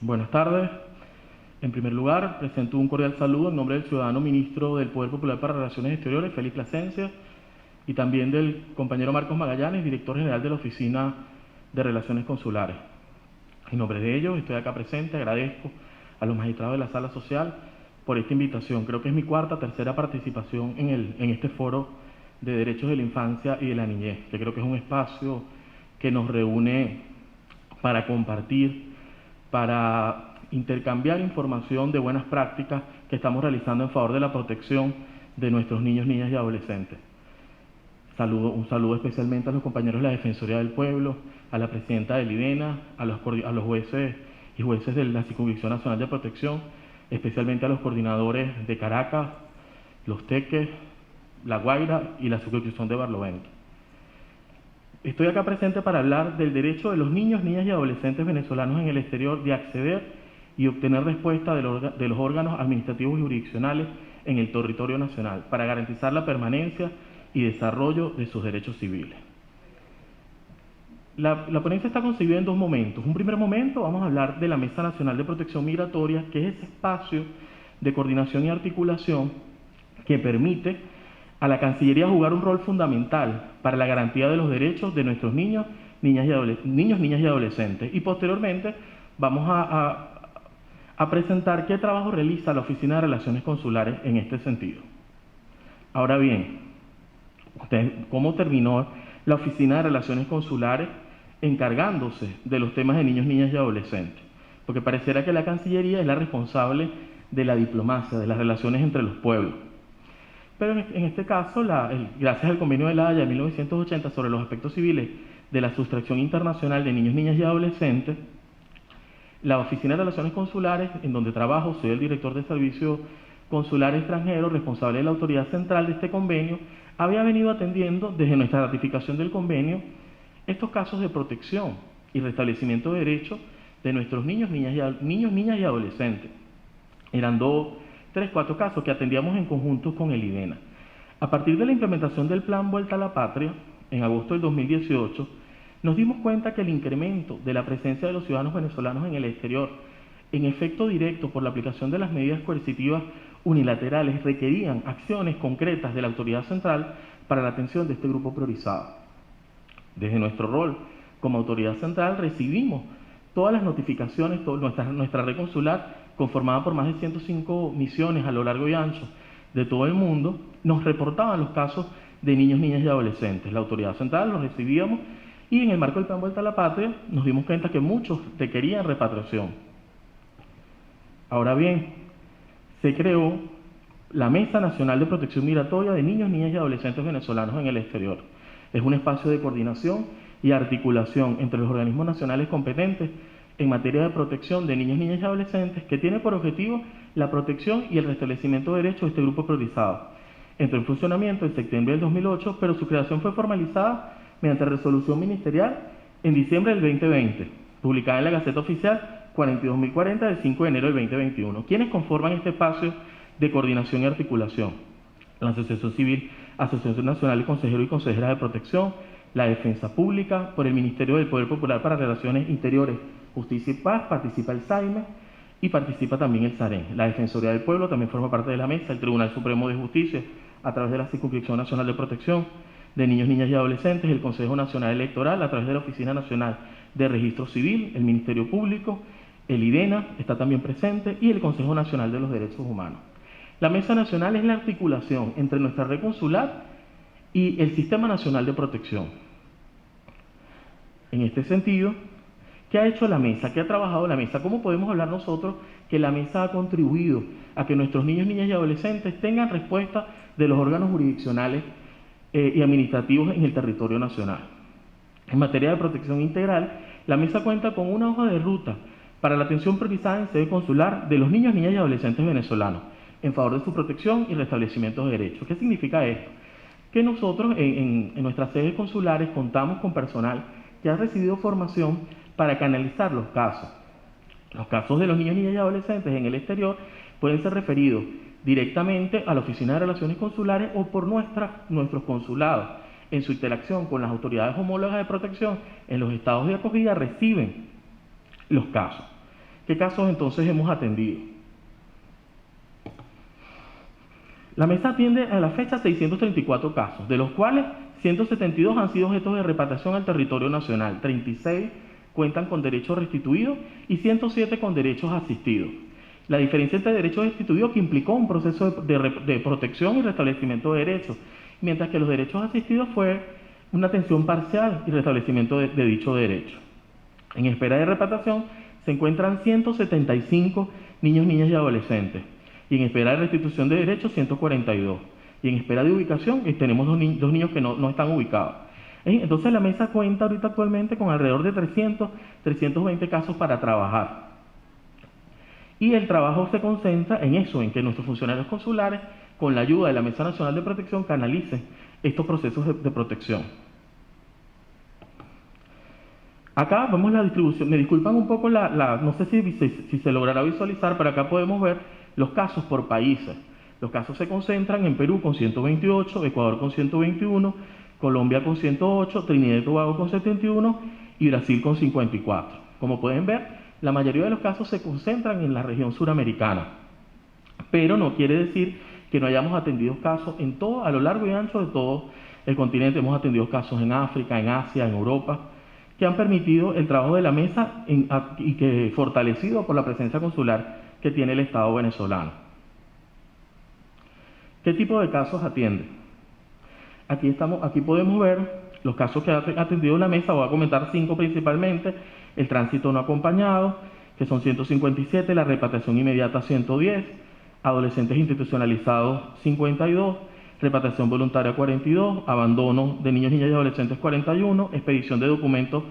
Buenas tardes. En primer lugar, presento un cordial saludo en nombre del ciudadano ministro del Poder Popular para Relaciones Exteriores, Félix Plasencia, y también del compañero Marcos Magallanes, director general de la Oficina de Relaciones Consulares. En nombre de ellos, estoy acá presente, agradezco a los magistrados de la Sala Social por esta invitación. Creo que es mi tercera participación en este foro de derechos de la infancia y de la niñez, que creo que es un espacio que nos reúne para compartir, para intercambiar información de buenas prácticas que estamos realizando en favor de la protección de nuestros niños, niñas y adolescentes. Un saludo especialmente a los compañeros de la Defensoría del Pueblo, a la presidenta del IDENA, a los jueces y jueces de la Circunscripción Nacional de Protección, especialmente a los coordinadores de Caracas, Los Teques, La Guaira y la Circunscripción de Barlovento. Estoy acá presente para hablar del derecho de los niños, niñas y adolescentes venezolanos en el exterior de acceder y obtener respuesta de los órganos administrativos y jurisdiccionales en el territorio nacional para garantizar la permanencia y desarrollo de sus derechos civiles. La ponencia está concebida en dos momentos. Un primer momento vamos a hablar de la Mesa Nacional de Protección Migratoria, que es ese espacio de coordinación y articulación que permite a la Cancillería jugar un rol fundamental para la garantía de los derechos de nuestros niños, niñas y adolescentes. Y posteriormente vamos a presentar qué trabajo realiza la Oficina de Relaciones Consulares en este sentido. Ahora bien, ¿cómo terminó la Oficina de Relaciones Consulares encargándose de los temas de niños, niñas y adolescentes? Porque pareciera que la Cancillería es la responsable de la diplomacia, de las relaciones entre los pueblos. Pero en este caso, gracias al Convenio de La Haya de 1980 sobre los aspectos civiles de la sustracción internacional de niños, niñas y adolescentes, la Oficina de Relaciones Consulares, en donde trabajo, soy el director de Servicio Consular Extranjero, responsable de la autoridad central de este convenio, había venido atendiendo desde nuestra ratificación del convenio estos casos de protección y restablecimiento de derechos de nuestros niños, niñas y adolescentes. Eran 4 casos que atendíamos en conjunto con el IDENA. A partir de la implementación del Plan Vuelta a la Patria, en agosto del 2018, nos dimos cuenta que el incremento de la presencia de los ciudadanos venezolanos en el exterior, en efecto directo por la aplicación de las medidas coercitivas unilaterales, requerían acciones concretas de la autoridad central para la atención de este grupo priorizado. Desde nuestro rol como autoridad central recibimos todas las notificaciones, nuestra red consular, conformada por más de 105 misiones a lo largo y ancho de todo el mundo, nos reportaban los casos de niños, niñas y adolescentes. La autoridad central los recibíamos y en el marco del Plan Vuelta a la Patria nos dimos cuenta que muchos requerían repatriación. Ahora bien, se creó la Mesa Nacional de Protección Migratoria de Niños, Niñas y Adolescentes Venezolanos en el exterior. Es un espacio de coordinación y articulación entre los organismos nacionales competentes en materia de protección de niños, niñas y adolescentes, que tiene por objetivo la protección y el restablecimiento de derechos de este grupo priorizado. Entró en funcionamiento en septiembre del 2008, pero su creación fue formalizada mediante resolución ministerial en diciembre del 2020, publicada en la Gaceta Oficial 42.040 del 5 de enero del 2021. ¿Quiénes conforman este espacio de coordinación y articulación? La Asociación Civil, Asociación Nacional de Consejeros y Consejeras de Protección, la Defensa Pública, por el Ministerio del Poder Popular para Relaciones Interiores, Justicia y Paz, participa el SAIME y participa también el SAREN. La Defensoría del Pueblo también forma parte de la mesa, el Tribunal Supremo de Justicia, a través de la Circunscripción Nacional de Protección de Niños, Niñas y Adolescentes, el Consejo Nacional Electoral, a través de la Oficina Nacional de Registro Civil, el Ministerio Público, el IDENA está también presente y el Consejo Nacional de los Derechos Humanos. La Mesa Nacional es la articulación entre nuestra red consular y el Sistema Nacional de Protección. En este sentido, ¿qué ha hecho la mesa? ¿Qué ha trabajado la mesa? ¿Cómo podemos hablar nosotros que la mesa ha contribuido a que nuestros niños, niñas y adolescentes tengan respuesta de los órganos jurisdiccionales y administrativos en el territorio nacional? En materia de protección integral, la mesa cuenta con una hoja de ruta para la atención priorizada en sede consular de los niños, niñas y adolescentes venezolanos en favor de su protección y restablecimiento de derechos. ¿Qué significa esto? Que nosotros en nuestras sedes consulares contamos con personal que ha recibido formación para canalizar los casos. Los casos de los niños, niñas y adolescentes en el exterior pueden ser referidos directamente a la Oficina de Relaciones Consulares o por nuestros consulados. En su interacción con las autoridades homólogas de protección en los estados de acogida reciben los casos. ¿Qué casos entonces hemos atendido? La mesa atiende a la fecha 634 casos, de los cuales 172 han sido objetos de repatriación al territorio nacional, 36 cuentan con derechos restituidos y 107 con derechos asistidos. La diferencia entre derechos restituidos que implicó un proceso de protección y restablecimiento de derechos, mientras que los derechos asistidos fue una atención parcial y restablecimiento de dicho derecho. En espera de repatriación se encuentran 175 niños, niñas y adolescentes, y en espera de restitución de derechos 142, y en espera de ubicación tenemos dos niños que no están ubicados. Entonces la mesa cuenta ahorita actualmente con alrededor de 320 casos para trabajar. Y el trabajo se concentra en eso, en que nuestros funcionarios consulares, con la ayuda de la Mesa Nacional de Protección, canalicen estos procesos de protección. Acá vemos la distribución, me disculpan un poco no sé si se logrará visualizar, pero acá podemos ver los casos por países. Los casos se concentran en Perú con 128, Ecuador con 121, Colombia con 108, Trinidad y Tobago con 71 y Brasil con 54. Como pueden ver, la mayoría de los casos se concentran en la región suramericana, pero no quiere decir que no hayamos atendido casos a lo largo y ancho de todo el continente. Hemos atendido casos en África, en Asia, en Europa, que han permitido el trabajo de la mesa y que fortalecido por la presencia consular que tiene el Estado venezolano. ¿Qué tipo de casos atiende? Aquí podemos ver los casos que ha atendido la mesa. Voy a comentar 5 principalmente: el tránsito no acompañado, que son 157, la repatriación inmediata 110, adolescentes institucionalizados 52, repatriación voluntaria 42, abandono de niños, niñas y adolescentes 41, expedición de documentos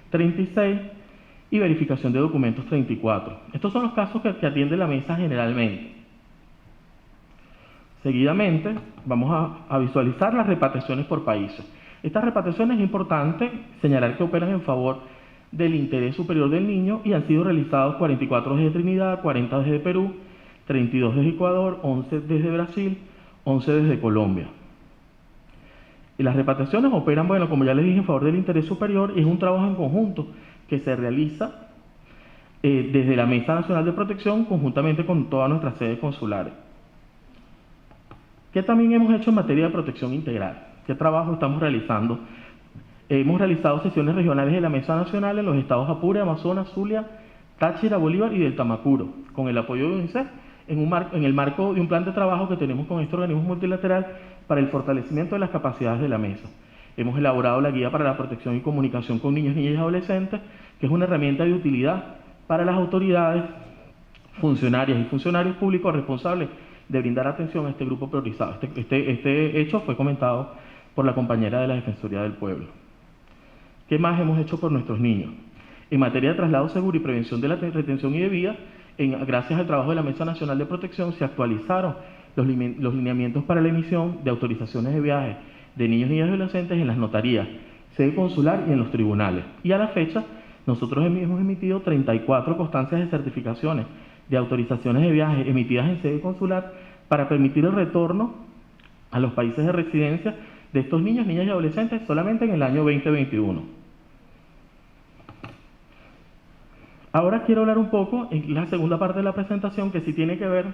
36 y verificación de documentos 34. Estos son los casos que atiende la mesa generalmente. Seguidamente vamos a visualizar las repatriaciones por países. Estas repatriaciones es importante señalar que operan en favor del interés superior del niño y han sido realizados 44 desde Trinidad, 40 desde Perú, 32 desde Ecuador, 11 desde Brasil, 11 desde Colombia. Y las repatriaciones operan, bueno, como ya les dije, en favor del interés superior, y es un trabajo en conjunto que se realiza desde la Mesa Nacional de Protección conjuntamente con todas nuestras sedes consulares. ¿Qué también hemos hecho en materia de protección integral? ¿Qué trabajo estamos realizando? Hemos realizado sesiones regionales de la Mesa Nacional en los estados Apure, Amazonas, Zulia, Táchira, Bolívar y del Tamacuro, con el apoyo de UNICEF, en el marco de un plan de trabajo que tenemos con este organismo multilateral para el fortalecimiento de las capacidades de la mesa. Hemos elaborado la guía para la protección y comunicación con niños, niñas y adolescentes, que es una herramienta de utilidad para las autoridades, funcionarias y funcionarios públicos responsables de brindar atención a este grupo priorizado. Este hecho fue comentado por la compañera de la Defensoría del Pueblo. ¿Qué más hemos hecho por nuestros niños? En materia de traslado seguro y prevención de la retención y de vida, gracias al trabajo de la Mesa Nacional de Protección, se actualizaron los lineamientos para la emisión de autorizaciones de viaje de niños, niñas y adolescentes en las notarías, sede consular y en los tribunales. Y a la fecha, nosotros hemos emitido 34 constancias de certificaciones de autorizaciones de viaje emitidas en sede consular para permitir el retorno a los países de residencia de estos niños, niñas y adolescentes solamente en el año 2021. Ahora quiero hablar un poco en la segunda parte de la presentación, que sí tiene que ver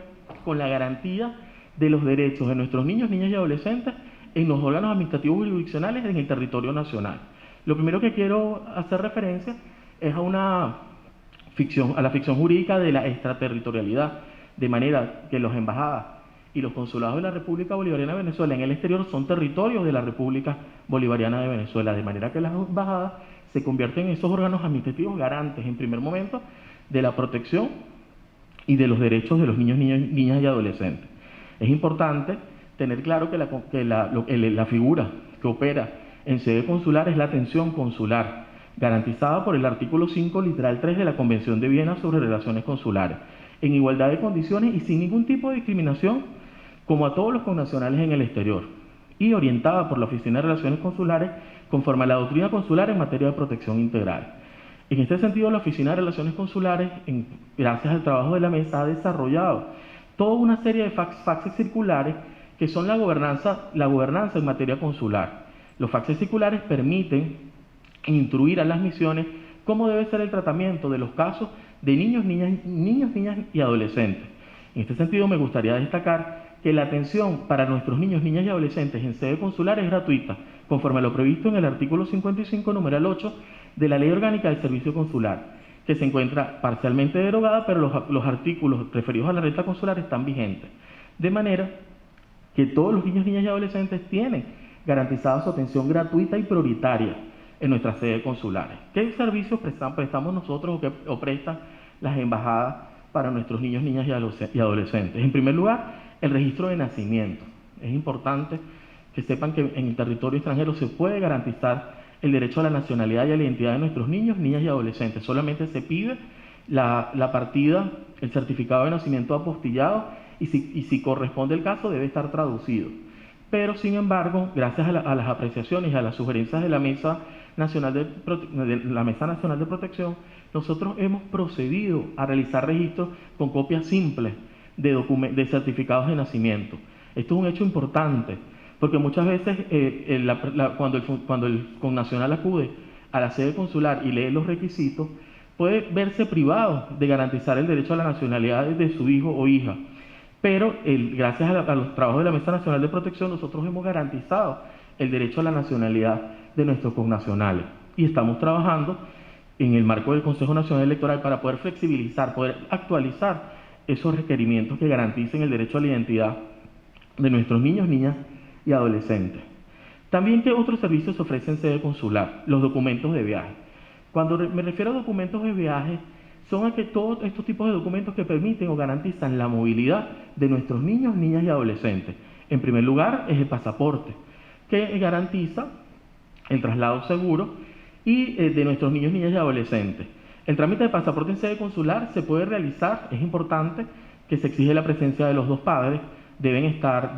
con la garantía de los derechos de nuestros niños, niñas y adolescentes en los órganos administrativos jurisdiccionales en el territorio nacional. Lo primero que quiero hacer referencia es a la ficción jurídica de la extraterritorialidad, de manera que las embajadas y los consulados de la República Bolivariana de Venezuela en el exterior son territorios de la República Bolivariana de Venezuela, de manera que las embajadas se convierten en esos órganos administrativos garantes, en primer momento, de la protección y de los derechos de los niños, niñas y adolescentes. Es importante tener claro que la figura que opera en sede consular es la atención consular, garantizada por el artículo 5, literal 3 de la Convención de Viena sobre Relaciones Consulares, en igualdad de condiciones y sin ningún tipo de discriminación, como a todos los connacionales en el exterior, y orientada por la Oficina de Relaciones Consulares conforme a la doctrina consular en materia de protección integral. En este sentido, la Oficina de Relaciones Consulares, gracias al trabajo de la mesa, ha desarrollado toda una serie de faxes circulares que son la gobernanza en materia consular. Los faxes circulares permiten instruir a las misiones cómo debe ser el tratamiento de los casos de niños, niñas y adolescentes. En este sentido, me gustaría destacar que la atención para nuestros niños, niñas y adolescentes en sede consular es gratuita, conforme a lo previsto en el artículo 55, numeral 8 de la Ley Orgánica del Servicio Consular, que se encuentra parcialmente derogada, pero los artículos referidos a la renta consular están vigentes. De manera que todos los niños, niñas y adolescentes tienen garantizada su atención gratuita y prioritaria en nuestras sedes consulares. ¿Qué servicios prestamos nosotros o prestan las embajadas para nuestros niños, niñas y adolescentes? En primer lugar, el registro de nacimiento. Es importante que sepan que en el territorio extranjero se puede garantizar el derecho a la nacionalidad y a la identidad de nuestros niños, niñas y adolescentes. Solamente se pide la partida, el certificado de nacimiento apostillado y si corresponde el caso debe estar traducido. Pero sin embargo, gracias a las apreciaciones y a las sugerencias de la Mesa Nacional de Protección, nosotros hemos procedido a realizar registros con copias simples de certificados de nacimiento. Esto es un hecho importante, porque muchas veces cuando el connacional acude a la sede consular y lee los requisitos, puede verse privado de garantizar el derecho a la nacionalidad de su hijo o hija. Pero gracias a los trabajos de la Mesa Nacional de Protección, nosotros hemos garantizado el derecho a la nacionalidad de nuestros connacionales. Y estamos trabajando en el marco del Consejo Nacional Electoral para poder flexibilizar, poder actualizar esos requerimientos que garanticen el derecho a la identidad de nuestros niños, niñas y adolescentes. También, ¿qué otros servicios se ofrecen en sede consular? Los documentos de viaje. Cuando me refiero a documentos de viaje, son todos estos tipos de documentos que permiten o garantizan la movilidad de nuestros niños, niñas y adolescentes. En primer lugar, es el pasaporte, que garantiza el traslado seguro y de nuestros niños, niñas y adolescentes. El trámite de pasaporte en sede consular se puede realizar, es importante que se exige la presencia de los dos padres, deben estar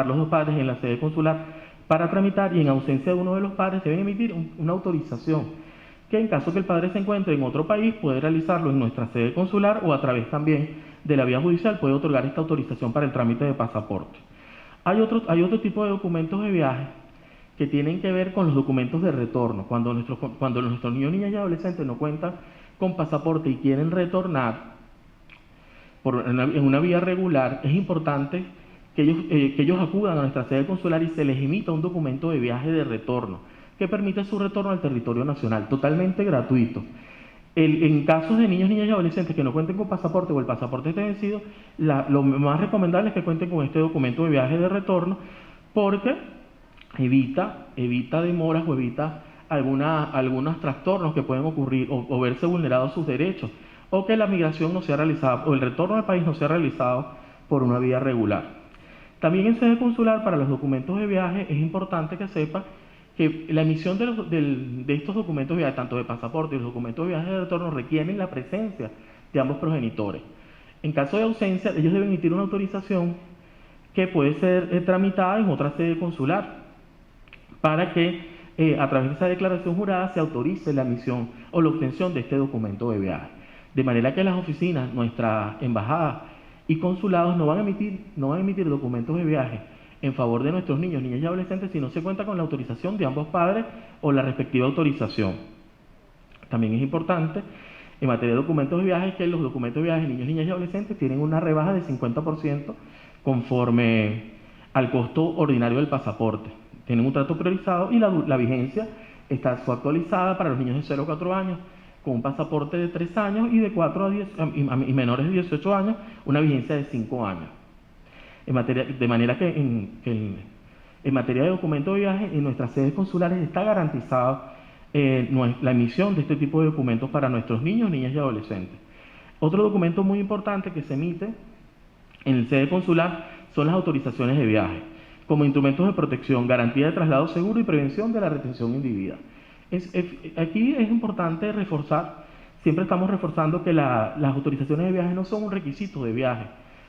los dos padres en la sede consular para tramitar, y en ausencia de uno de los padres deben emitir una autorización, que en caso que el padre se encuentre en otro país puede realizarlo en nuestra sede consular o a través también de la vía judicial puede otorgar esta autorización para el trámite de pasaporte. Hay otro tipo de documentos de viaje que tienen que ver con los documentos de retorno. Cuando nuestros niños, niñas y adolescentes no cuentan con pasaporte y quieren retornar en una vía regular, es importante que ellos acudan a nuestra sede consular y se les emita un documento de viaje de retorno que permite su retorno al territorio nacional, totalmente gratuito. En casos de niños, niñas y adolescentes que no cuenten con pasaporte o el pasaporte esté vencido, lo más recomendable es que cuenten con este documento de viaje de retorno, porque evita demoras o evita algunos trastornos que pueden ocurrir o verse vulnerados sus derechos, o que la migración no sea realizada o el retorno al país no sea realizado por una vía regular. También en sede consular, para los documentos de viaje, es importante que sepa que la emisión de estos documentos de viaje, tanto de pasaporte y los documentos de viaje de retorno, requieren la presencia de ambos progenitores. En caso de ausencia, ellos deben emitir una autorización que puede ser tramitada en otra sede consular, para que a través de esa declaración jurada se autorice la emisión o la obtención de este documento de viaje. De manera que las oficinas, nuestras embajadas y consulados no van a emitir documentos de viaje en favor de nuestros niños, niñas y adolescentes si no se cuenta con la autorización de ambos padres o la respectiva autorización. También es importante, en materia de documentos de viaje, que los documentos de viaje de niños, niñas y adolescentes tienen una rebaja de 50% conforme al costo ordinario del pasaporte. Tienen un trato priorizado y la vigencia está actualizada para los niños de 0 a 4 años con un pasaporte de 3 años y de 4 a 10 y menores de 18 años una vigencia de 5 años. De manera que en materia de documento de viaje, en nuestras sedes consulares está garantizada la emisión de este tipo de documentos para nuestros niños, niñas y adolescentes. Otro documento muy importante que se emite en el sede consular son las autorizaciones de viaje, como instrumentos de protección, garantía de traslado seguro y prevención de la retención indebida. Aquí es importante reforzar, siempre estamos reforzando que las autorizaciones de viaje no son un requisito de viaje,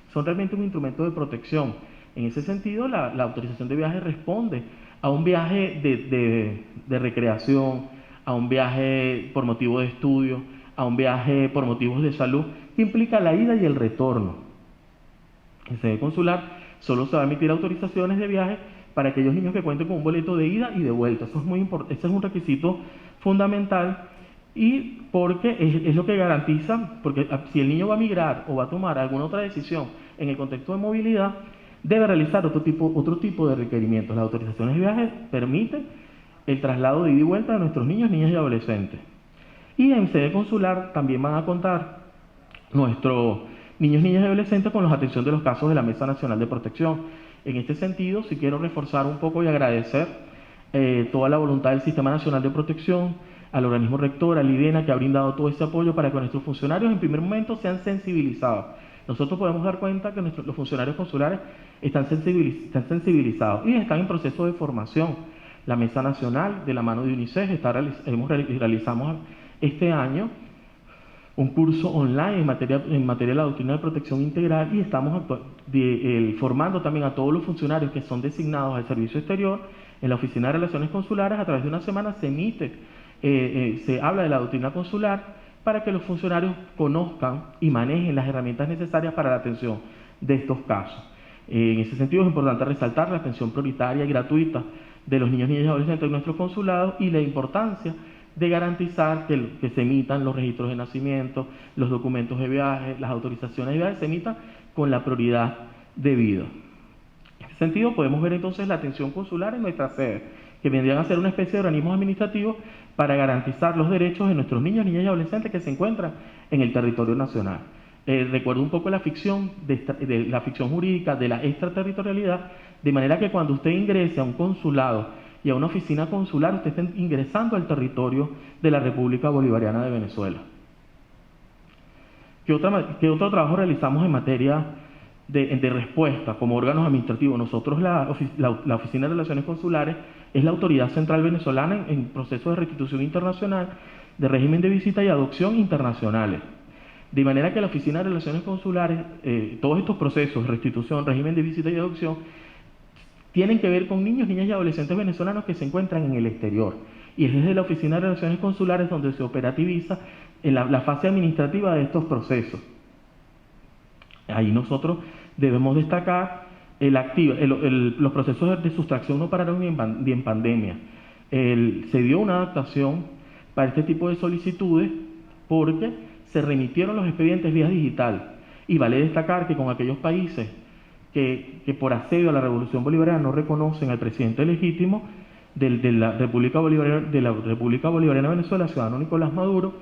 son realmente un instrumento de protección. En ese sentido, la autorización de viaje responde a un viaje de recreación, a un viaje por motivo de estudio, a un viaje por motivos de salud, que implica la ida y el retorno. En sede consular solo se va a emitir autorizaciones de viaje para aquellos niños que cuenten con un boleto de ida y de vuelta. Eso es muy importante, ese es un requisito fundamental y porque es lo que garantiza, porque si el niño va a migrar o va a tomar alguna otra decisión en el contexto de movilidad, debe realizar otro tipo de requerimientos. Las autorizaciones de viaje permiten el traslado de ida y vuelta de nuestros niños, niñas y adolescentes. Y en sede consular también van a contar nuestros niños, niñas y adolescentes con la atención de los casos de la Mesa Nacional de Protección. En este sentido, sí quiero reforzar un poco y agradecer toda la voluntad del Sistema Nacional de Protección, al organismo rector, al IDENA, que ha brindado todo ese apoyo para que nuestros funcionarios en primer momento sean sensibilizados. Nosotros podemos dar cuenta que los funcionarios consulares están sensibilizados y están en proceso de formación. La Mesa Nacional, de la mano de UNICEF, realizamos este año un curso online en materia de la doctrina de protección integral y estamos formando también a todos los funcionarios que son designados al servicio exterior en la Oficina de Relaciones Consulares. A través de una semana se habla de la doctrina consular para que los funcionarios conozcan y manejen las herramientas necesarias para la atención de estos casos. En ese sentido es importante resaltar la atención prioritaria y gratuita de los niños, niñas y adolescentes en nuestros consulados y la importancia de garantizar que se emitan los registros de nacimiento, los documentos de viaje, las autorizaciones de viaje se emitan con la prioridad debida. En ese sentido podemos ver entonces la atención consular en nuestra sede, que vendrían a ser una especie de organismos administrativos para garantizar los derechos de nuestros niños, niñas y adolescentes que se encuentran en el territorio nacional. Recuerdo un poco la ficción jurídica de la extraterritorialidad, de manera que cuando usted ingrese a un consulado y a una oficina consular, usted está ingresando al territorio de la República Bolivariana de Venezuela. ¿Qué otro trabajo realizamos en materia de respuesta como órganos administrativos? Nosotros, la Oficina de Relaciones Consulares, es la autoridad central venezolana en procesos de restitución internacional, de régimen de visita y adopción internacionales. De manera que la Oficina de Relaciones Consulares, todos estos procesos, restitución, régimen de visita y adopción, tienen que ver con niños, niñas y adolescentes venezolanos que se encuentran en el exterior. Y es desde la Oficina de Relaciones Consulares donde se operativiza la fase administrativa de estos procesos. Ahí nosotros debemos destacar los procesos de sustracción no pararon ni en pandemia. Se dio una adaptación para este tipo de solicitudes porque se remitieron los expedientes vía digital. Y vale destacar que con aquellos países que por asedio a la Revolución Bolivariana no reconocen al presidente legítimo de la República Bolivariana de Venezuela, ciudadano Nicolás Maduro,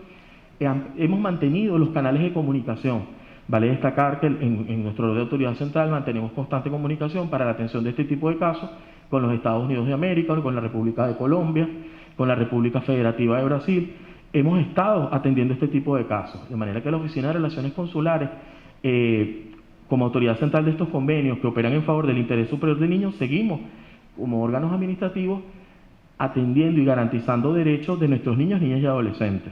hemos mantenido los canales de comunicación. Vale destacar que en nuestro orden de autoridad central mantenemos constante comunicación para la atención de este tipo de casos con los Estados Unidos de América, con la República de Colombia, con la República Federativa de Brasil. Hemos estado atendiendo este tipo de casos, de manera que la Oficina de Relaciones Consulares, como autoridad central de estos convenios que operan en favor del interés superior del niño, seguimos como órganos administrativos atendiendo y garantizando derechos de nuestros niños, niñas y adolescentes.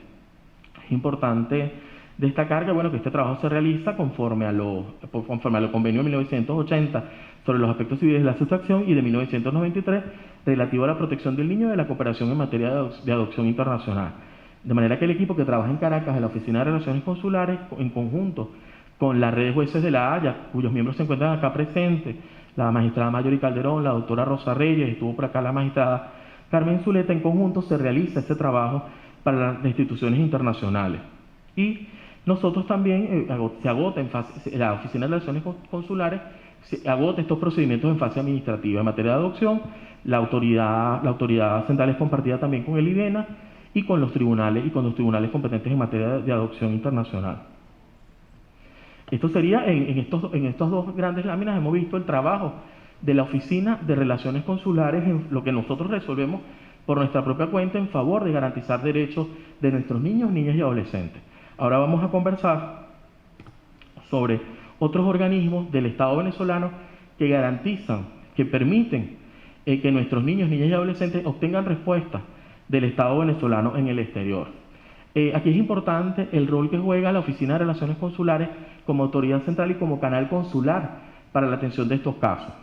Es importante destacar que este trabajo se realiza conforme a los convenios de 1980 sobre los aspectos civiles de la sustracción y de 1993 relativo a la protección del niño y de la cooperación en materia de adopción internacional. De manera que el equipo que trabaja en Caracas, en la Oficina de Relaciones Consulares, en conjunto con la red de jueces de La Haya, cuyos miembros se encuentran acá presentes, la magistrada Mayori Calderón, la doctora Rosa Reyes, estuvo por acá la magistrada Carmen Zuleta, en conjunto se realiza este trabajo para las instituciones internacionales. Y nosotros también, la Oficina de Relaciones Consulares se agota estos procedimientos en fase administrativa. En materia de adopción, la autoridad central es compartida también con el IDENA y con los tribunales competentes en materia de adopción internacional. Esto sería, en estos dos grandes láminas hemos visto el trabajo de la Oficina de Relaciones Consulares en lo que nosotros resolvemos por nuestra propia cuenta en favor de garantizar derechos de nuestros niños, niñas y adolescentes. Ahora vamos a conversar sobre otros organismos del Estado venezolano que garantizan, que permiten que nuestros niños, niñas y adolescentes obtengan respuesta del Estado venezolano en el exterior. Aquí es importante el rol que juega la Oficina de Relaciones Consulares como autoridad central y como canal consular para la atención de estos casos.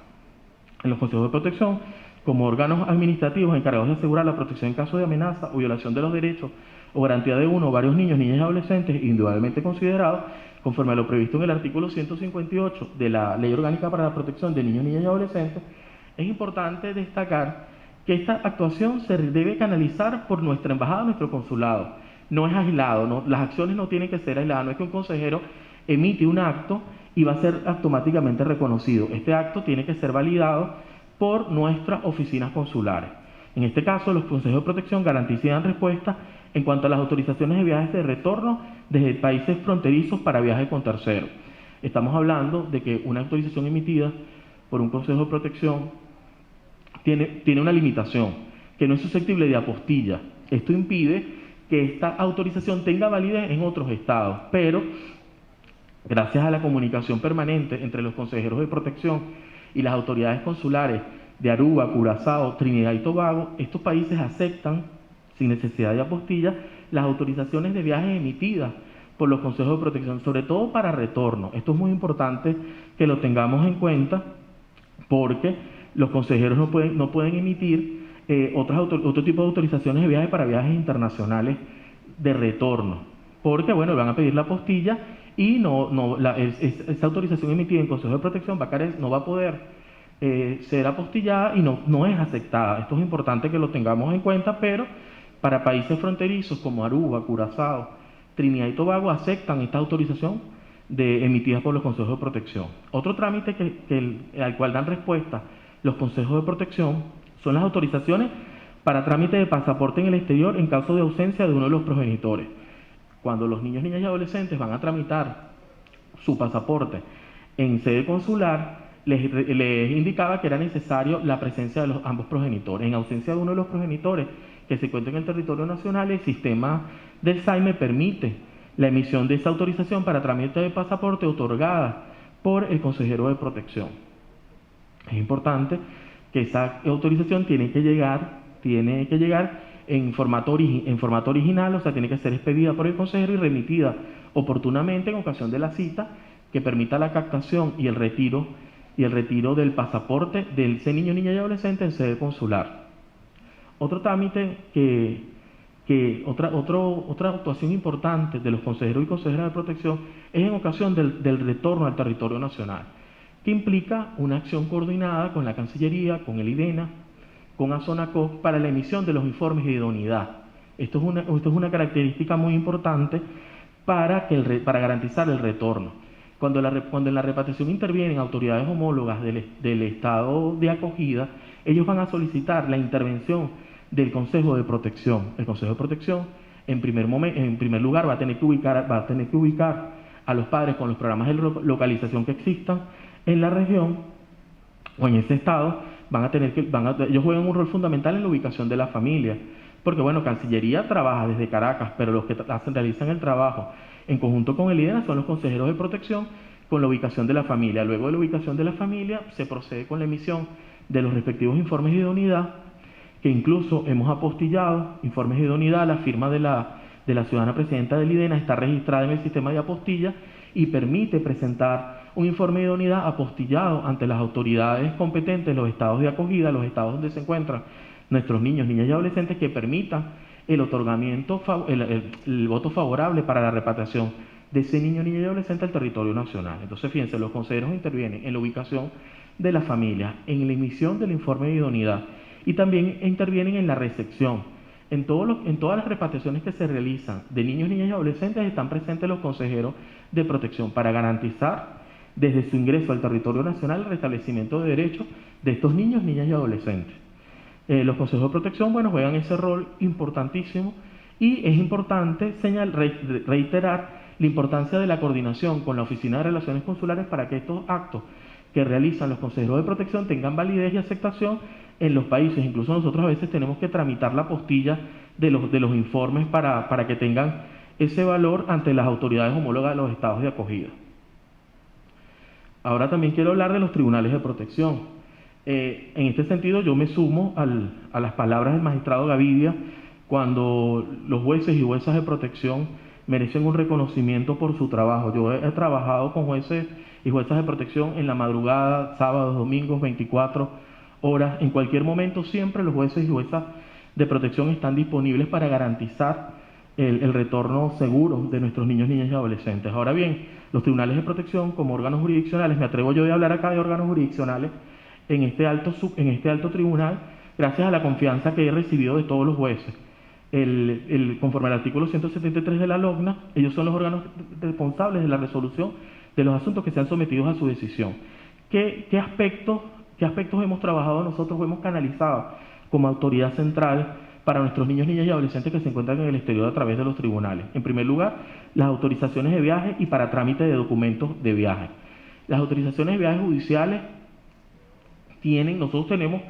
En los consejos de protección, como órganos administrativos encargados de asegurar la protección en caso de amenaza o violación de los derechos o garantía de uno o varios niños, niñas y adolescentes individualmente considerados, conforme a lo previsto en el artículo 158 de la Ley Orgánica para la Protección de Niños, Niñas y Adolescentes, es importante destacar que esta actuación se debe canalizar por nuestra embajada, nuestro consulado, no es aislado, ¿no? Las acciones no tienen que ser aisladas, no es que un consejero emite un acto y va a ser automáticamente reconocido. Este acto tiene que ser validado por nuestras oficinas consulares. En este caso, los consejos de protección garantizan y dan respuesta en cuanto a las autorizaciones de viajes de retorno desde países fronterizos para viajes con terceros. Estamos hablando de que una autorización emitida por un consejo de protección tiene una limitación, que no es susceptible de apostilla. Esto impide que esta autorización tenga validez en otros estados, pero gracias a la comunicación permanente entre los consejeros de protección y las autoridades consulares de Aruba, Curazao, Trinidad y Tobago, estos países aceptan, sin necesidad de apostilla, las autorizaciones de viajes emitidas por los consejos de protección, sobre todo para retorno. Esto es muy importante que lo tengamos en cuenta, porque los consejeros no pueden emitir otro tipo de autorizaciones de viaje para viajes internacionales de retorno, porque bueno, van a pedir la apostilla y esa autorización emitida en Consejo de Protección no va a poder ser apostillada y no es aceptada. Esto es importante que lo tengamos en cuenta, pero para países fronterizos como Aruba, Curazao, Trinidad y Tobago aceptan esta autorización emitida por los consejos de protección. Otro trámite al cual dan respuesta los consejos de protección son las autorizaciones para trámite de pasaporte en el exterior en caso de ausencia de uno de los progenitores. Cuando los niños, niñas y adolescentes van a tramitar su pasaporte en sede consular, les indicaba que era necesario la presencia de ambos progenitores. En ausencia de uno de los progenitores que se encuentra en el territorio nacional, el sistema del SAIME permite la emisión de esa autorización para trámite de pasaporte otorgada por el consejero de protección. Es importante que esa autorización tiene que llegar en formato original, o sea, tiene que ser expedida por el consejero y remitida oportunamente en ocasión de la cita, que permita la captación y el retiro del pasaporte de ese niño, niña y adolescente en sede consular. Otro trámite otra actuación importante de los consejeros y consejeras de protección es en ocasión del retorno al territorio nacional, que implica una acción coordinada con la Cancillería, con el IDENA, con ASONACOP para la emisión de los informes de idoneidad. Esto es una característica muy importante para garantizar el retorno. Cuando en la repatriación intervienen autoridades homólogas del estado de acogida, ellos van a solicitar la intervención del Consejo de Protección. El Consejo de Protección, en primer lugar, va a tener que ubicar a los padres con los programas de localización que existan en la región o en ese estado. Ellos juegan un rol fundamental en la ubicación de la familia, porque bueno, Cancillería trabaja desde Caracas, pero los que realizan el trabajo en conjunto con el IDENA son los consejeros de protección con la ubicación de la familia. Luego de la ubicación de la familia se procede con la emisión de los respectivos informes de idoneidad, que incluso hemos apostillado informes de idoneidad. La firma de la ciudadana presidenta del IDENA está registrada en el sistema de apostilla y permite presentar un informe de idoneidad apostillado ante las autoridades competentes, los estados de acogida, los estados donde se encuentran nuestros niños, niñas y adolescentes, que permitan el otorgamiento, el voto favorable para la repatriación de ese niño, niña y adolescente al territorio nacional. Entonces, fíjense, los consejeros intervienen en la ubicación de la familia, en la emisión del informe de idoneidad y también intervienen en la recepción. En todas las repatriaciones que se realizan de niños, niñas y adolescentes están presentes los consejeros de protección para garantizar desde su ingreso al territorio nacional el restablecimiento de derechos de estos niños, niñas y adolescentes. Los consejos de protección, bueno, juegan ese rol importantísimo y es importante reiterar la importancia de la coordinación con la Oficina de Relaciones Consulares para que estos actos que realizan los consejeros de protección tengan validez y aceptación en los países. Incluso nosotros a veces tenemos que tramitar la apostilla de los informes para que tengan ese valor ante las autoridades homólogas de los estados de acogida. Ahora también quiero hablar de los tribunales de protección. En este sentido yo me sumo a las palabras del magistrado Gavidia cuando los jueces y juezas de protección merecen un reconocimiento por su trabajo. Yo he trabajado con jueces y juezas de protección en la madrugada, sábados, domingos, 24 horas, en cualquier momento. Siempre los jueces y juezas de protección están disponibles para garantizar el retorno seguro de nuestros niños, niñas y adolescentes. Ahora bien, los tribunales de protección como órganos jurisdiccionales, me atrevo yo a hablar acá de órganos jurisdiccionales en este alto tribunal, gracias a la confianza que he recibido de todos los jueces. conforme al artículo 173 de la LOGNA, ellos son los órganos responsables de la resolución de los asuntos que sean sometidos a su decisión. ¿Qué aspectos hemos trabajado nosotros o hemos canalizado como autoridad central para nuestros niños, niñas y adolescentes que se encuentran en el exterior a través de los tribunales? En primer lugar, las autorizaciones de viaje y para trámite de documentos de viaje. Las autorizaciones de viaje judiciales nosotros tenemos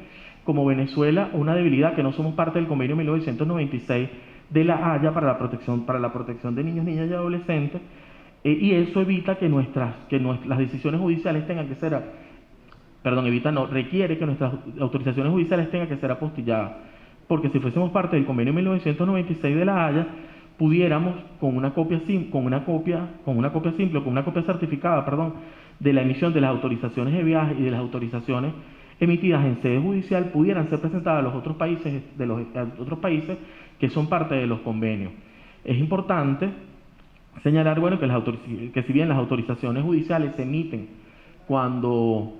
como Venezuela una debilidad, que no somos parte del convenio 1996 de la Haya para la protección de niños, niñas y adolescentes, y eso evita que las decisiones judiciales requiere que nuestras autorizaciones judiciales tengan que ser apostilladas, porque si fuésemos parte del convenio 1996 de la Haya, pudiéramos con una copia certificada, de la emisión de las autorizaciones de viaje y de las autorizaciones emitidas en sede judicial, pudieran ser presentadas a los otros países que son parte de los convenios. Es importante señalar, que si bien las autorizaciones judiciales se emiten cuando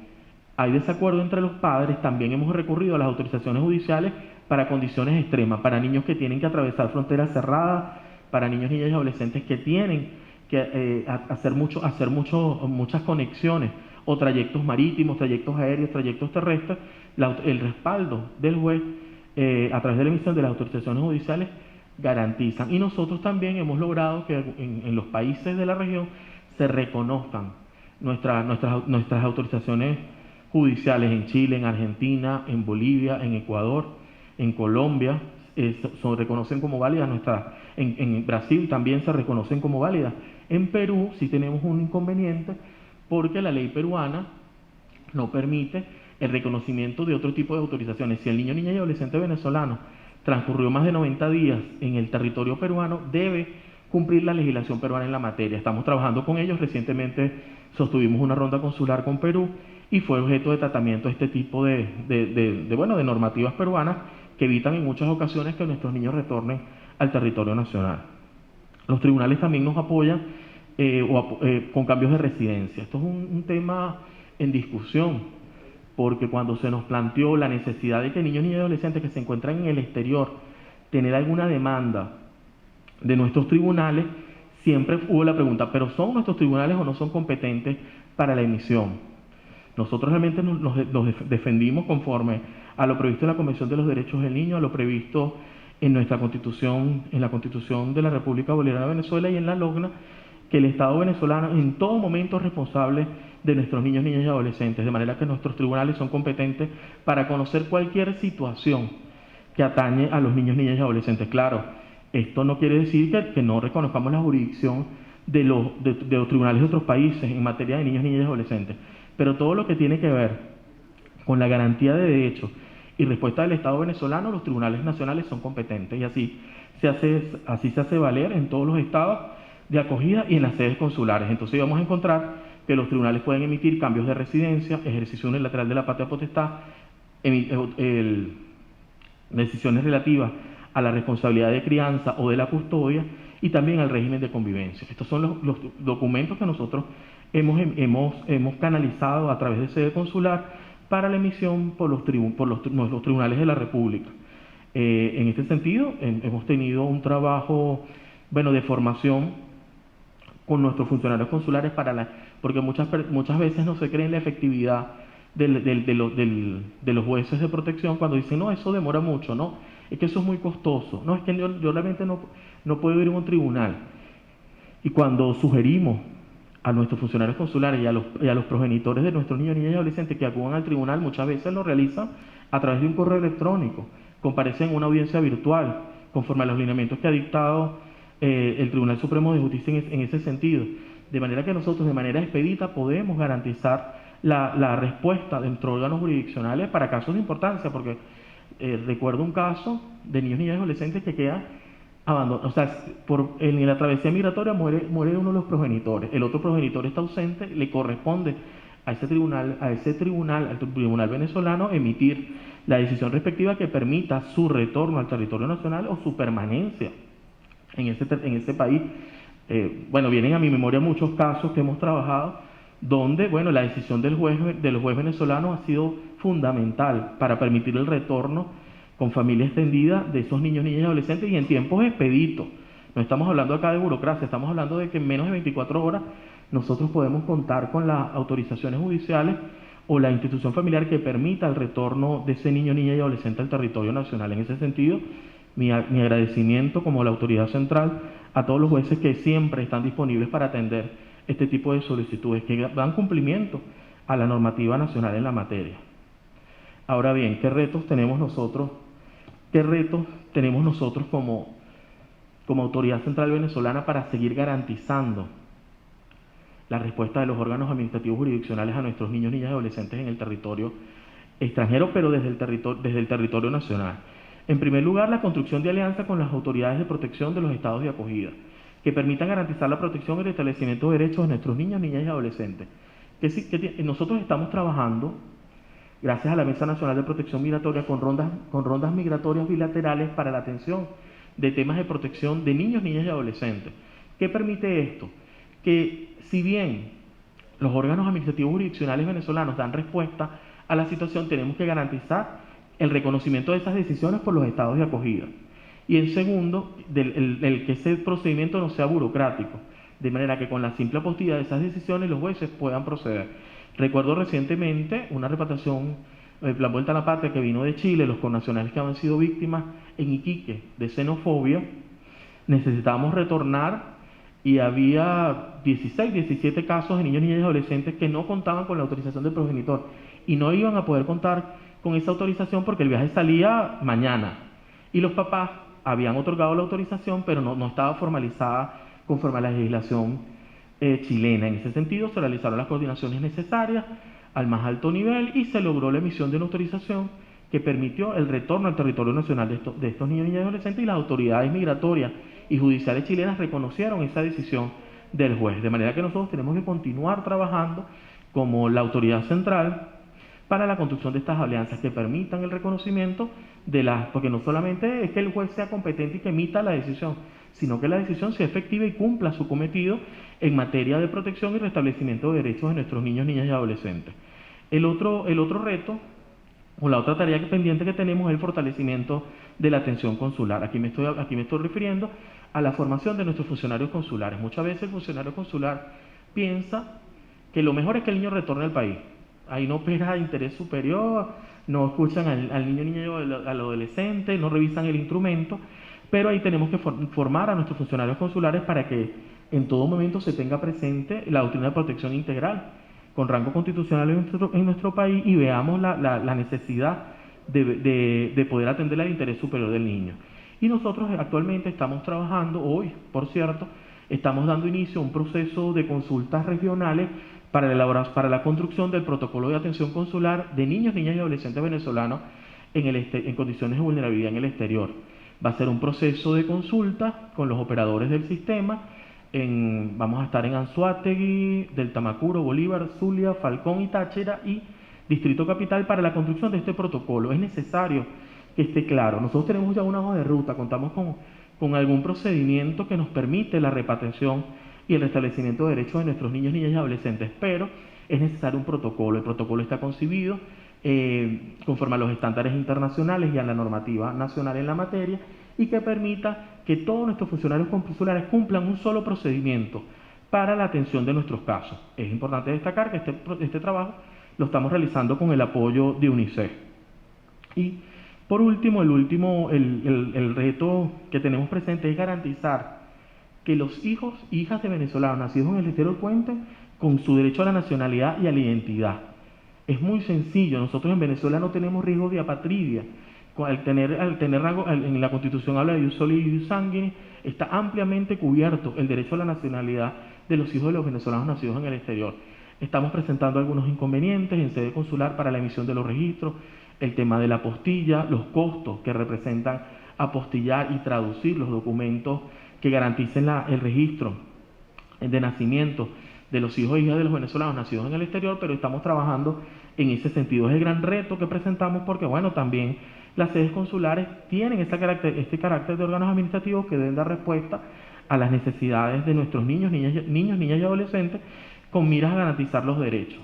hay desacuerdo entre los padres, también hemos recurrido a las autorizaciones judiciales para condiciones extremas, para niños que tienen que atravesar fronteras cerradas, para niños, niñas y adolescentes que tienen que hacer muchas conexiones o trayectos marítimos, trayectos aéreos, trayectos terrestres. El respaldo del juez a través de la emisión de las autorizaciones judiciales garantizan. Y nosotros también hemos logrado que en los países de la región se reconozcan nuestras autorizaciones judiciales en Chile, en Argentina, en Bolivia, en Ecuador, en Colombia, se reconocen como válidas en Brasil también se reconocen como válidas. En Perú sí tenemos un inconveniente porque la ley peruana no permite el reconocimiento de otro tipo de autorizaciones. Si el niño, niña y adolescente venezolano transcurrió más de 90 días en el territorio peruano, debe cumplir la legislación peruana en la materia. Estamos trabajando con ellos. Recientemente sostuvimos una ronda consular con Perú y fue objeto de tratamiento este tipo de normativas peruanas que evitan en muchas ocasiones que nuestros niños retornen al territorio nacional. Los tribunales también nos apoyan con cambios de residencia. Esto es un tema en discusión, porque cuando se nos planteó la necesidad de que niños, niñas y adolescentes que se encuentran en el exterior tener alguna demanda de nuestros tribunales, siempre hubo la pregunta, ¿pero son nuestros tribunales o no son competentes para la emisión? Nosotros realmente nos defendimos conforme a lo previsto en la Convención de los Derechos del Niño, a lo previsto en nuestra Constitución, en la Constitución de la República Bolivariana de Venezuela y en la LOGNA, que el Estado venezolano en todo momento es responsable de nuestros niños, niñas y adolescentes, de manera que nuestros tribunales son competentes para conocer cualquier situación que atañe a los niños, niñas y adolescentes. Claro, esto no quiere decir que no reconozcamos la jurisdicción de los tribunales de otros países en materia de niños, niñas y adolescentes, pero todo lo que tiene que ver con la garantía de derechos y respuesta del Estado venezolano, los tribunales nacionales son competentes, y así se hace valer en todos los estados de acogida y en las sedes consulares. Entonces vamos a encontrar que los tribunales pueden emitir cambios de residencia, ejercicio unilateral de la patria potestad, decisiones relativas a la responsabilidad de crianza o de la custodia y también al régimen de convivencia. Estos son los documentos que nosotros hemos canalizado a través de sede consular para la emisión por los tribunales de la República. En este sentido, hemos tenido un trabajo de formación con nuestros funcionarios consulares porque muchas veces no se cree en la efectividad de los jueces de protección cuando dicen, no, eso demora mucho, no, es que eso es muy costoso, no, es que yo realmente no puedo ir a un tribunal. Y cuando sugerimos a nuestros funcionarios consulares y a los progenitores de nuestros niños, niñas y adolescentes que acudan al tribunal, muchas veces lo realizan a través de un correo electrónico, comparecen en una audiencia virtual, conforme a los lineamientos que ha dictado el Tribunal Supremo de Justicia en ese sentido. De manera que nosotros, de manera expedita, podemos garantizar la respuesta dentro de órganos jurisdiccionales para casos de importancia, porque recuerdo un caso de niños, niñas y adolescentes que queda abandonado, o sea, en la travesía migratoria muere uno de los progenitores, el otro progenitor está ausente, le corresponde al tribunal venezolano emitir la decisión respectiva que permita su retorno al territorio nacional o su permanencia en ese país. Vienen a mi memoria muchos casos que hemos trabajado donde, la decisión del juez venezolano ha sido fundamental para permitir el retorno con familia extendida de esos niños, niñas y adolescentes, y en tiempos expeditos. No estamos hablando acá de burocracia, estamos hablando de que en menos de 24 horas nosotros podemos contar con las autorizaciones judiciales o la institución familiar que permita el retorno de ese niño, niña y adolescente al territorio nacional. En ese sentido, mi agradecimiento como la autoridad central a todos los jueces que siempre están disponibles para atender este tipo de solicitudes, que dan cumplimiento a la normativa nacional en la materia. Ahora bien, ¿qué retos tenemos nosotros? ¿Qué retos tenemos nosotros como autoridad central venezolana para seguir garantizando la respuesta de los órganos administrativos jurisdiccionales a nuestros niños, niñas y adolescentes en el territorio extranjero, pero desde el territorio nacional? En primer lugar, la construcción de alianzas con las autoridades de protección de los estados de acogida, que permitan garantizar la protección y el establecimiento de derechos de nuestros niños, niñas y adolescentes. Nosotros estamos trabajando, gracias a la Mesa Nacional de Protección Migratoria, con rondas migratorias bilaterales para la atención de temas de protección de niños, niñas y adolescentes. ¿Qué permite esto? Que si bien los órganos administrativos jurisdiccionales venezolanos dan respuesta a la situación, tenemos que garantizar el reconocimiento de esas decisiones por los estados de acogida. Y el segundo, el que ese procedimiento no sea burocrático, de manera que con la simple apostilla de esas decisiones los jueces puedan proceder. Recuerdo recientemente una repatriación, la Vuelta a la Patria, que vino de Chile, los connacionales que habían sido víctimas en Iquique de xenofobia. Necesitábamos retornar y había 16, 17 casos de niños, niñas y adolescentes que no contaban con la autorización del progenitor y no iban a poder contar con esa autorización porque el viaje salía mañana. Y los papás habían otorgado la autorización, pero no estaba formalizada conforme a la legislación chilena. En ese sentido, se realizaron las coordinaciones necesarias al más alto nivel y se logró la emisión de una autorización que permitió el retorno al territorio nacional de estos niños, niñas y adolescentes, y las autoridades migratorias y judiciales chilenas reconocieron esa decisión del juez. De manera que nosotros tenemos que continuar trabajando como la autoridad central para la construcción de estas alianzas que permitan el reconocimiento porque no solamente es que el juez sea competente y que emita la decisión, sino que la decisión sea efectiva y cumpla su cometido en materia de protección y restablecimiento de derechos de nuestros niños, niñas y adolescentes. El otro reto o la otra tarea pendiente que tenemos es el fortalecimiento de la atención consular. Aquí me estoy refiriendo a la formación de nuestros funcionarios consulares. Muchas veces el funcionario consular piensa que lo mejor es que el niño retorne al país. Ahí no opera interés superior, no escuchan al niño, niña y al adolescente, no revisan el instrumento, pero ahí tenemos que formar a nuestros funcionarios consulares para que en todo momento se tenga presente la doctrina de protección integral con rango constitucional en nuestro país y veamos la necesidad de poder atender al interés superior del niño. Y nosotros actualmente estamos trabajando, hoy, por cierto, estamos dando inicio a un proceso de consultas regionales para la construcción del protocolo de atención consular de niños, niñas y adolescentes venezolanos en condiciones de vulnerabilidad en el exterior. Va a ser un proceso de consulta con los operadores del sistema. Vamos a estar en Anzoátegui, del Tamacuro, Bolívar, Zulia, Falcón y Táchira y Distrito Capital para la construcción de este protocolo. Es necesario que esté claro. Nosotros tenemos ya una hoja de ruta, contamos con algún procedimiento que nos permite la repatriación y el restablecimiento de derechos de nuestros niños, niñas y adolescentes, pero es necesario un protocolo. El protocolo está concebido conforme a los estándares internacionales y a la normativa nacional en la materia y que permita que todos nuestros funcionarios consulares cumplan un solo procedimiento para la atención de nuestros casos. Es importante destacar que este trabajo lo estamos realizando con el apoyo de UNICEF. Y por último, el reto que tenemos presente es garantizar que los hijos e hijas de venezolanos nacidos en el exterior cuenten con su derecho a la nacionalidad y a la identidad. Es muy sencillo, nosotros en Venezuela no tenemos riesgo de apatridia. Al tener rango, en la Constitución habla de ius soli y ius sanguinis, está ampliamente cubierto el derecho a la nacionalidad de los hijos de los venezolanos nacidos en el exterior. Estamos presentando algunos inconvenientes en sede consular para la emisión de los registros, el tema de la apostilla, los costos que representan apostillar y traducir los documentos que garanticen el registro de nacimiento de los hijos e hijas de los venezolanos nacidos en el exterior, pero estamos trabajando en ese sentido. Es el gran reto que presentamos porque, bueno, también las sedes consulares tienen este carácter de órganos administrativos que deben dar respuesta a las necesidades de nuestros niños, niñas y adolescentes con miras a garantizar los derechos.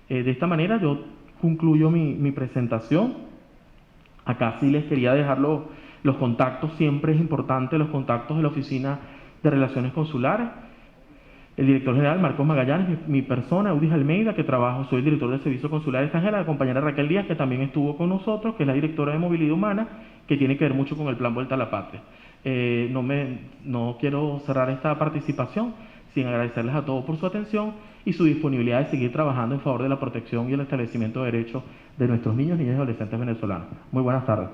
De esta manera yo concluyo mi presentación Acá sí les quería dejar los contactos, siempre es importante los contactos de la Oficina de Relaciones Consulares. El director general, Marcos Magallanes, mi persona, Eudis Almeida, que trabajo, soy el director del Servicio Consular Extranjero, la compañera Raquel Díaz, que también estuvo con nosotros, que es la directora de Movilidad Humana, que tiene que ver mucho con el Plan Vuelta a la Patria. No quiero cerrar esta participación sin agradecerles a todos por su atención y su disponibilidad de seguir trabajando en favor de la protección y el establecimiento de derechos de nuestros niños, niñas y adolescentes venezolanos. Muy buenas tardes.